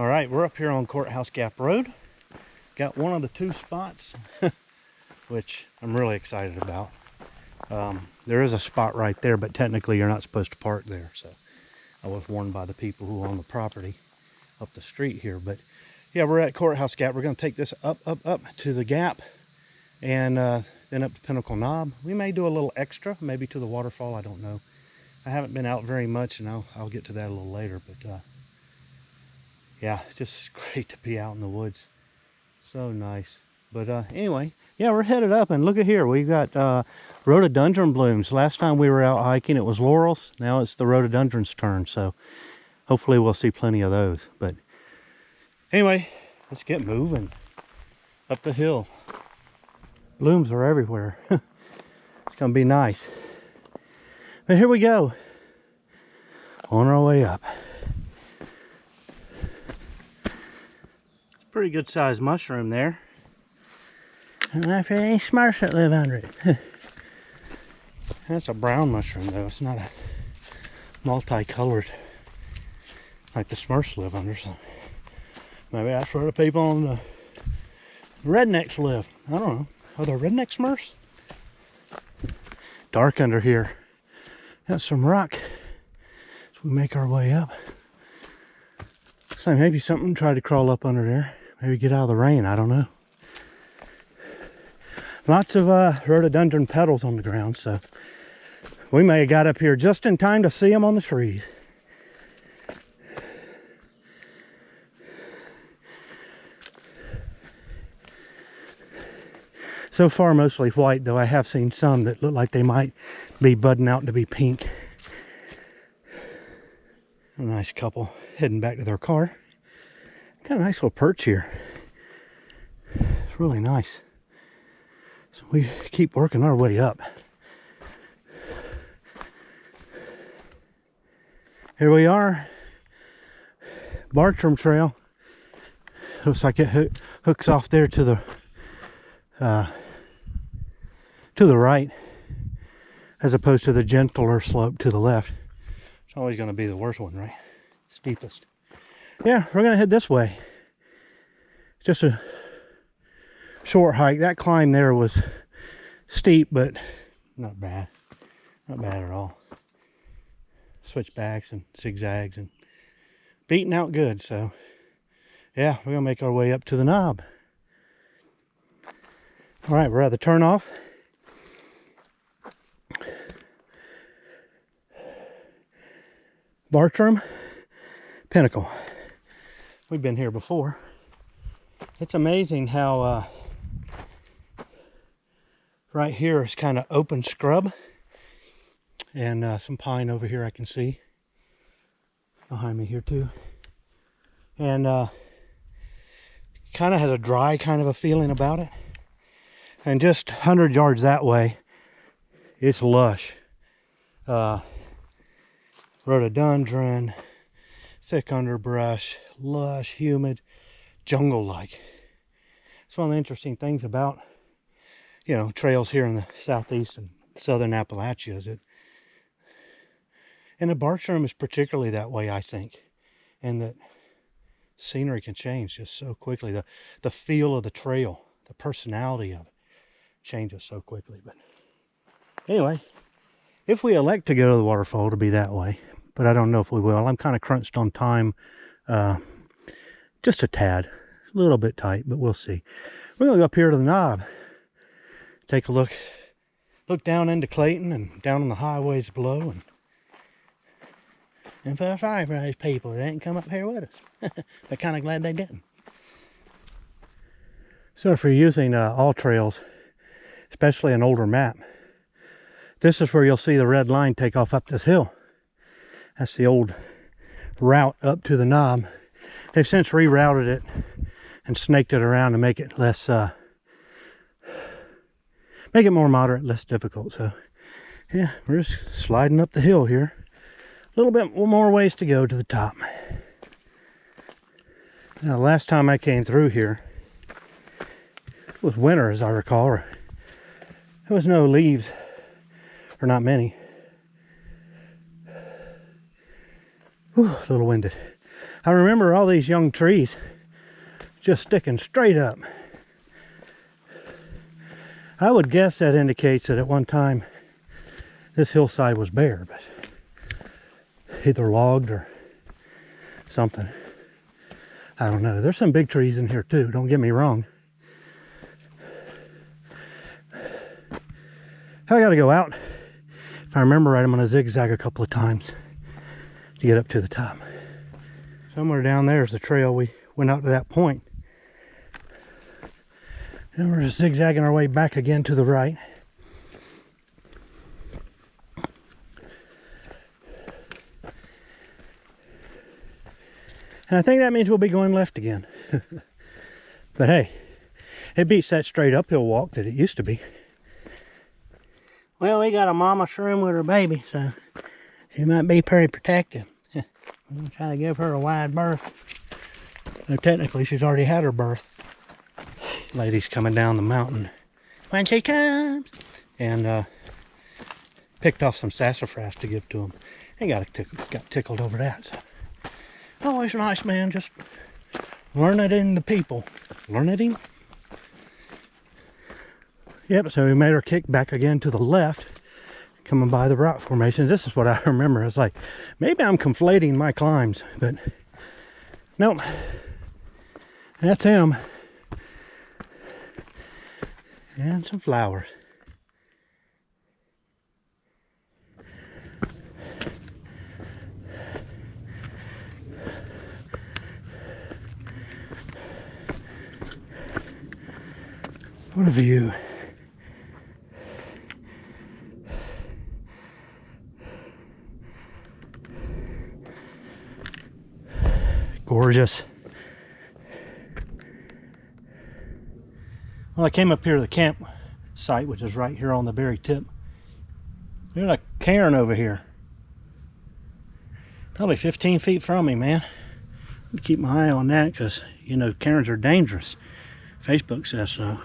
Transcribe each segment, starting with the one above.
All right, we're up here on Courthouse Gap Road. Got one of the two spots, which I'm really excited about. There is a spot right there, but technically you're not supposed to park there. So I was warned by the people who own the property up the street here. But yeah, we're at Courthouse Gap. We're going to take this up to the gap and then up to Pinnacle Knob. We may do a little extra, maybe to the waterfall. I don't know. I haven't been out very much, and I'll get to that a little later. But yeah, just great to be out in the woods. So nice. But anyway, yeah, we're headed up, and look at here. We've got rhododendron blooms. Last time we were out hiking, it was laurels. Now it's the rhododendrons' turn. So hopefully we'll see plenty of those. But anyway, let's get moving up the hill. Blooms are everywhere. It's gonna be nice. But here we go, on our way up. It's a pretty good sized mushroom there. And after any smurfs that live under it. That's a brown mushroom though. It's not a multicolored like the smurfs live under. So maybe that's where the people on the rednecks live. I don't know. Are there redneck smurfs? Dark under here. Got some rock as we make our way up. So maybe something tried to crawl up under there. Maybe get out of the rain. I don't know. Lots of rhododendron petals on the ground, so we may have got up here just in time to see them on the trees. So far mostly white, though I have seen some that look like they might be budding out to be pink. A nice couple heading back to their car. Got a nice little perch here. It's really nice. So we keep working our way up. Here we are. Bartram Trail. Looks like it hooks off there to the right, as opposed to the gentler slope to the left. It's always going to be the worst one, right? Steepest. Yeah, we're going to head this way. It's just a short hike. That climb there was steep, but not bad. Not bad at all. Switchbacks and zigzags and beating out good. So yeah, we're going to make our way up to the knob. All right, we're at the turnoff. Bartram, Pinnacle. We've been here before. It's amazing how right here is kind of open scrub, and some pine over here I can see behind me here too, and kind of has a dry kind of a feeling about it. And just 100 yards that way, it's lush. Rhododendron, thick underbrush, lush, humid, jungle-like. It's one of the interesting things about, you know, trails here in the southeast and southern Appalachia. And the Bartram is particularly that way, I think. And that scenery can change just so quickly. The feel of the trail, the personality of it changes so quickly. But anyway, if we elect to go to the waterfall, it'll be that way. But I don't know if we will. I'm kind of crunched on time. Just a tad. A little bit tight, but we'll see. We're going to go up here to the knob. Take a look down into Clayton and down on the highways below. And feel sorry for those people that didn't come up here with us. But kind of glad they didn't. So if you're using all trails, especially an older map, this is where you'll see the red line take off up this hill. That's the old route up to the knob. They've since rerouted it and snaked it around to make it less, make it more moderate, less difficult. So yeah, we're just sliding up the hill here. A little bit more ways to go to the top. Now, last time I came through here, it was winter, as I recall. There was no leaves, or not many. Whew, a little winded. I remember all these young trees just sticking straight up. I would guess that indicates that at one time this hillside was bare, but either logged or something. I don't know. There's some big trees in here too, don't get me wrong. I gotta go out. If I remember right, I'm gonna zigzag a couple of times to get up to the top. Somewhere down there is the trail. We went out to that point. And we're just zigzagging our way back again to the right. And I think that means we'll be going left again. But hey, it beats that straight uphill walk that it used to be. Well, we got a mama shroom with her baby, so she might be pretty protective. I'm gonna try to give her a wide berth. Though technically she's already had her berth. Lady's coming down the mountain. When she comes! And picked off some sassafras to give to him. He got tickled over that. So. Always nice, man. Just learning the people. Learning? Yep, so we made our kick back again to the left, coming by the rock formations. This is what I remember. It's like, maybe I'm conflating my climbs, but nope. That's him. And some flowers. What a view. Gorgeous. Well, I came up here to the campsite, which is right here on the very tip. There's a cairn over here. Probably 15 feet from me, man. I'm gonna keep my eye on that because, you know, cairns are dangerous. Facebook says so.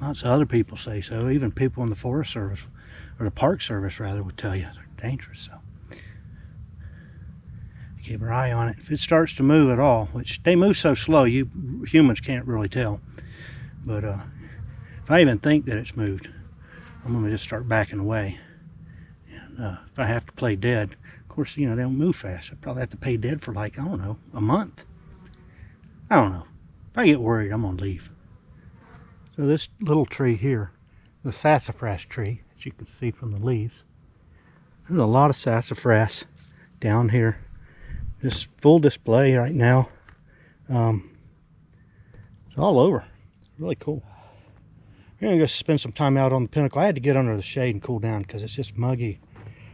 Lots of other people say so. Even people in the Forest Service, or the Park Service rather, would tell you they're dangerous. So keep our eye on it. If it starts to move at all, which they move so slow, you humans can't really tell. But if I even think that it's moved, I'm gonna just start backing away. And if I have to play dead, of course, you know, they don't move fast. I probably have to play dead for like, I don't know, a month. I don't know. If I get worried, I'm gonna leave. So this little tree here, the sassafras tree, as you can see from the leaves, there's a lot of sassafras down here. Just full display right now. It's all over. It's really cool. We're gonna go spend some time out on the pinnacle. I had to get under the shade and cool down because it's just muggy,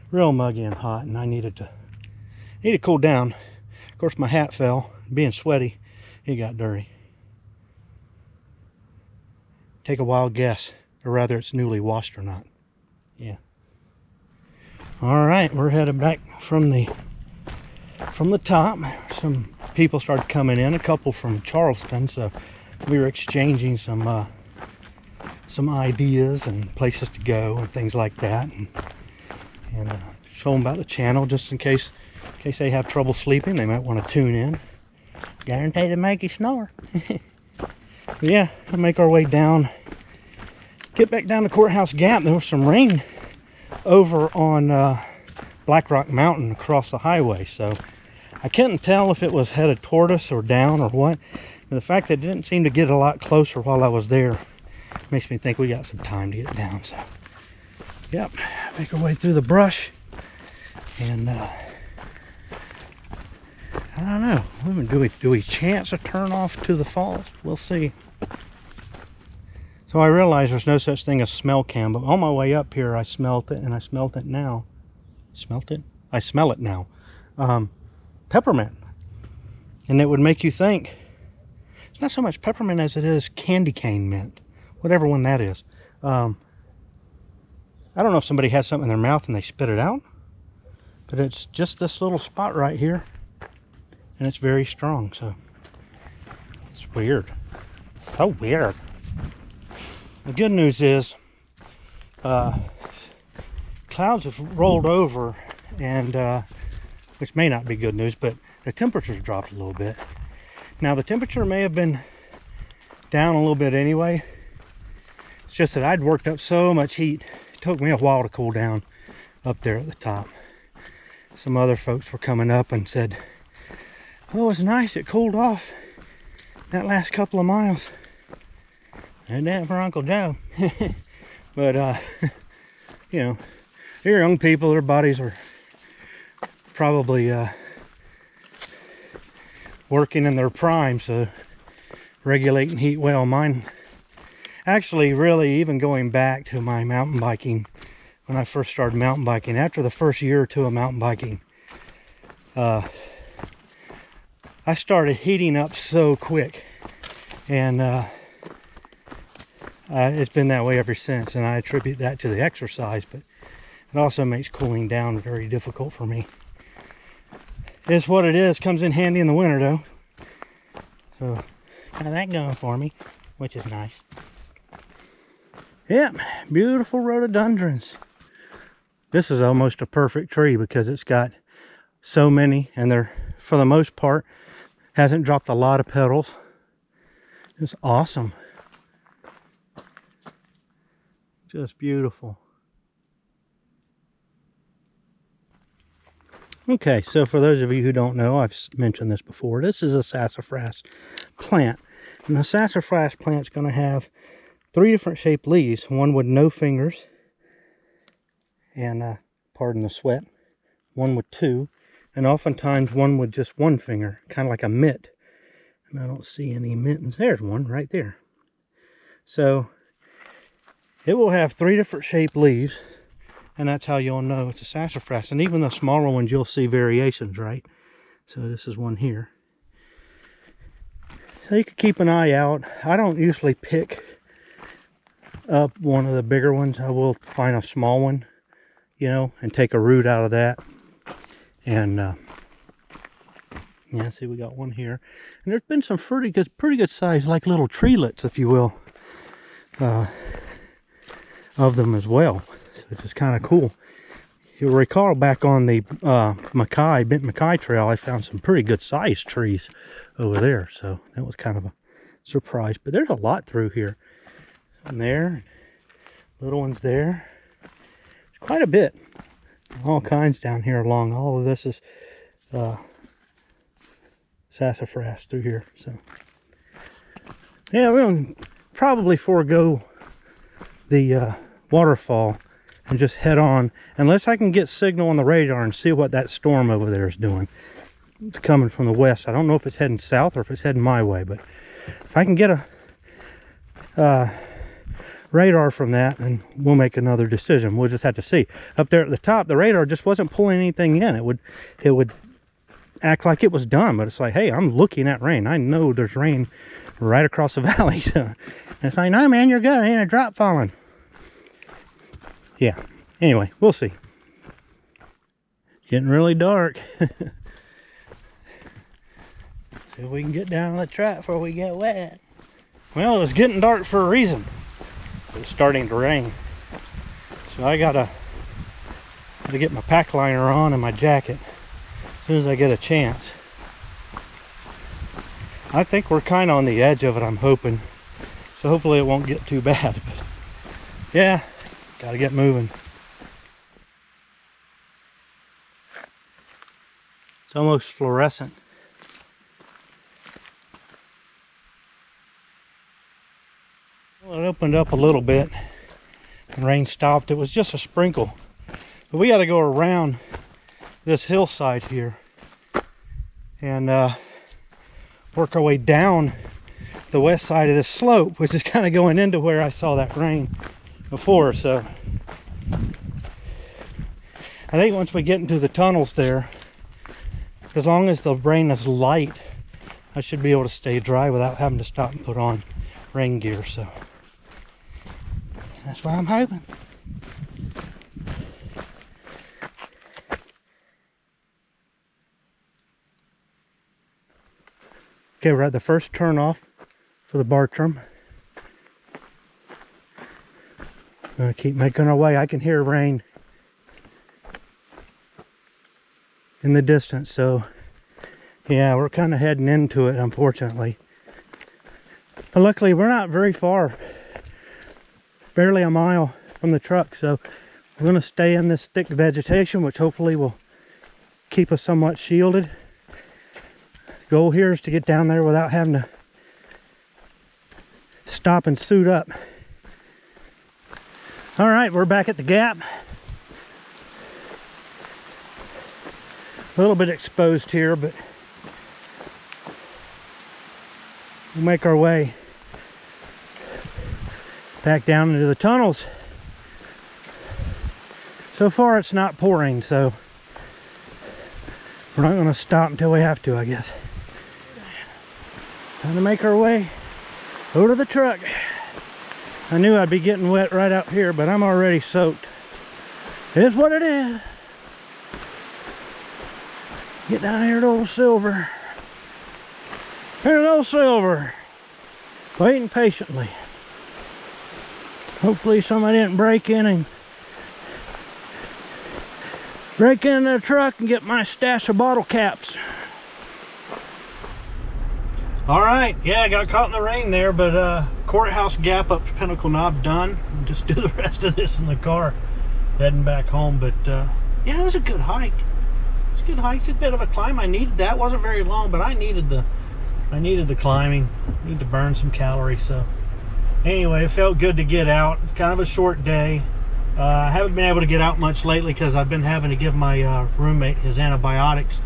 real muggy and hot, and I needed to cool down. Of course, my hat fell. Being sweaty, it got dirty. Take a wild guess, or rather it's newly washed or not. Yeah. All right, we're headed back from the top. Some people started coming in, a couple from Charleston, so we were exchanging some ideas and places to go and things like that, and show them about the channel just in case they have trouble sleeping. They might want to tune in. Guaranteed to make you snore. Yeah, we'll make our way down, get back down to Courthouse Gap. There was some rain over on Black Rock Mountain across the highway, so I couldn't tell if it was headed toward us or down or what. But the fact that it didn't seem to get a lot closer while I was there makes me think we got some time to get down. So yep, make our way through the brush, and I don't know. Do we chance a turn off to the falls? We'll see. So I realize there's no such thing as smell cam, but on my way up here I smelt it, and I smelt it now. Smelt it? I smell it now. Peppermint. And it would make you think. It's not so much peppermint as it is candy cane mint. Whatever one that is. I don't know if somebody had something in their mouth and they spit it out. But it's just this little spot right here. And it's very strong, so it's weird. So weird. The good news is clouds have rolled over, and which may not be good news, but the temperature's dropped a little bit. Now the temperature may have been down a little bit anyway. It's just that I'd worked up so much heat. It took me a while to cool down up there at the top. Some other folks were coming up and said, oh, it's nice, it cooled off that last couple of miles. And that for Uncle Joe. But you know, they're young people, their bodies are probably working in their prime, so regulating heat well. Mine actually, really, even going back to my mountain biking, when I first started mountain biking, after the first year or two of mountain biking, I started heating up so quick, and it's been that way ever since, and I attribute that to the exercise, but it also makes cooling down very difficult for me. It's what it is. Comes in handy in the winter though. So got that going for me, which is nice. Yep, beautiful rhododendrons. This is almost a perfect tree because it's got so many, and they're, for the most part, hasn't dropped a lot of petals. It's awesome. Just beautiful. Okay, so for those of you who don't know, I've mentioned this before. This is a sassafras plant. And the sassafras plant's going to have 3 different shaped leaves. One with no fingers. And, pardon the sweat. One with 2. And oftentimes one with just 1 finger. Kind of like a mitt. And I don't see any mittens. There's one right there. So it will have 3 different shaped leaves. And that's how you'll know it's a sassafras. And even the smaller ones, you'll see variations, right? So this is one here. So you can keep an eye out. I don't usually pick up one of the bigger ones. I will find a small one, you know, and take a root out of that. And yeah, see, we got one here. And there's been some pretty good size, like little treelets, if you will, of them as well. Which is kind of cool. You'll recall back on the Bent Mackay Trail, I found some pretty good sized trees over there. So that was kind of a surprise. But there's a lot through here. And there, little ones there. There's quite a bit. All kinds down here along. All of this is sassafras through here. So yeah, we'll probably forego the waterfall and just head on, unless I can get signal on the radar and see what that storm over there is doing. It's coming from the west. I don't know if it's heading south or if it's heading my way, but if I can get a radar from that, then we'll make another decision. We'll just have to see. Up there at the top, the radar just wasn't pulling anything in. It would act like it was done, but it's like, hey, I'm looking at rain. I know there's rain right across the valley. So it's like, no, man, you're good. Ain't a drop falling. Yeah, anyway, we'll see. Getting really dark. See if we can get down the track before we get wet. Well, it was getting dark for a reason. It was starting to rain. So I gotta get my pack liner on and my jacket as soon as I get a chance. I think we're kind of on the edge of it, I'm hoping. So hopefully it won't get too bad. But yeah. Gotta get moving. It's almost fluorescent. Well, it opened up a little bit and rain stopped. It was just a sprinkle. But we gotta go around this hillside here and work our way down the west side of this slope, which is kind of going into where I saw that rain before. So I think once we get into the tunnels there, as long as the rain is light, I should be able to stay dry without having to stop and put on rain gear. So that's what I'm hoping. Okay, we're at the first turnoff for the Bartram. Gonna keep making our way. I can hear rain. in the distance. So yeah, we're kind of heading into it, unfortunately. But luckily we're not very far, barely a mile from the truck, so we're going to stay in this thick vegetation, which hopefully will keep us somewhat shielded. Goal here is to get down there without having to stop and suit up. All right, we're back at the gap. A little bit exposed here, but we'll make our way back down into the tunnels. So far it's not pouring, so we're not going to stop until we have to, I guess. Time to make our way over to the truck. I knew I'd be getting wet right out here, but I'm already soaked. It is what it is. Get down here to old Silver. Here's old Silver, waiting patiently. Hopefully somebody didn't break in the truck and get my stash of bottle caps. All right, yeah, I got caught in the rain there, but Courthouse Gap up to Pinnacle Knob done. We'll just do the rest of this in the car, heading back home. But yeah, it was a good hike. It's a good hike. It's a bit of a climb. I needed that. It wasn't very long, but I needed the climbing. I need to burn some calories. So anyway, it felt good to get out. It's kind of a short day. I haven't been able to get out much lately because I've been having to give my roommate his antibiotics.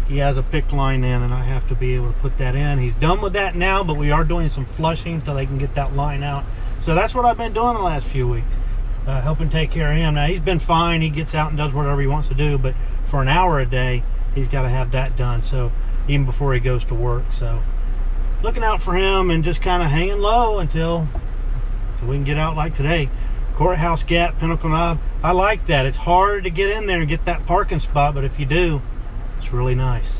He has a PICC line in, and I have to be able to put that in. He's done with that now, but we are doing some flushing so they can get that line out. So that's what I've been doing the last few weeks, helping take care of him. Now, he's been fine. He gets out and does whatever he wants to do, but for an hour a day, he's got to have that done, so even before he goes to work. So looking out for him and just kind of hanging low until we can get out like today. Courthouse Gap, Pinnacle Knob. I like that. It's hard to get in there and get that parking spot, but if you do, it's really nice.